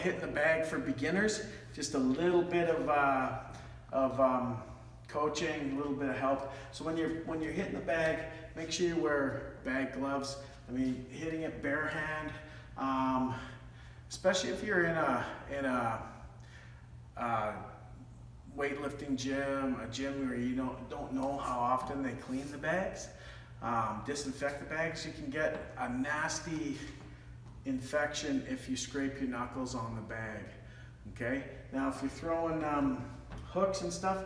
Hitting the bag for beginners, just a little bit of coaching, a little bit of help. So when you're hitting the bag, make sure you wear bag gloves. I mean, hitting it bare hand, especially if you're in a weightlifting gym, a gym where you don't know how often they clean the bags, disinfect the bags. You can get a nasty infection if you scrape your knuckles on the bag. Okay, now if you're throwing hooks and stuff,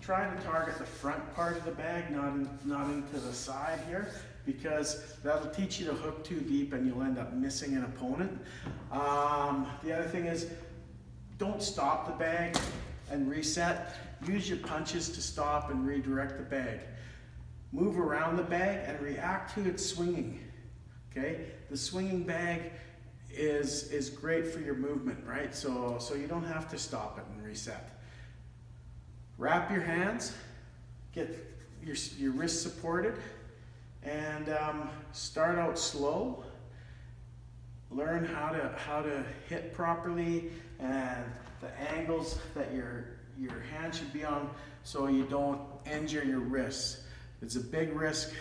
try to target the front part of the bag, not into the side here, because that'll teach you to hook too deep and you'll end up missing an opponent. The other thing is, don't stop the bag and reset. Use your punches to stop and redirect the bag. Move around the bag and react to its swinging. Okay, the swinging bag is great for your movement, right? So you don't have to stop it and reset. Wrap your hands, get your wrists supported, and start out slow. Learn how to hit properly and the angles that your hand should be on, so you don't injure your wrists. It's a big risk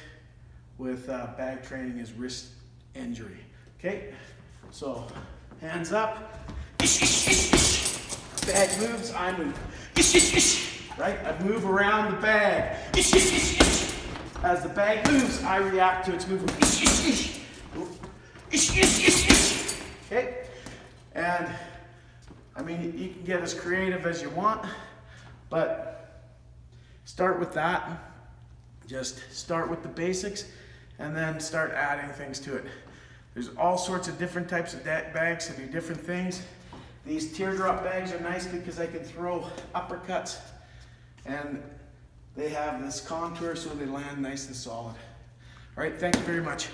with bag training is wrist injury. Okay, so hands up. Bag moves, I move. Right, I move around the bag. As the bag moves, I react to its movement. Okay, and I mean, you can get as creative as you want, but start with that. Just start with the basics and then start adding things to it. There's all sorts of different types of bags to do different things. These teardrop bags are nice because I can throw uppercuts and they have this contour so they land nice and solid. All right, thank you very much.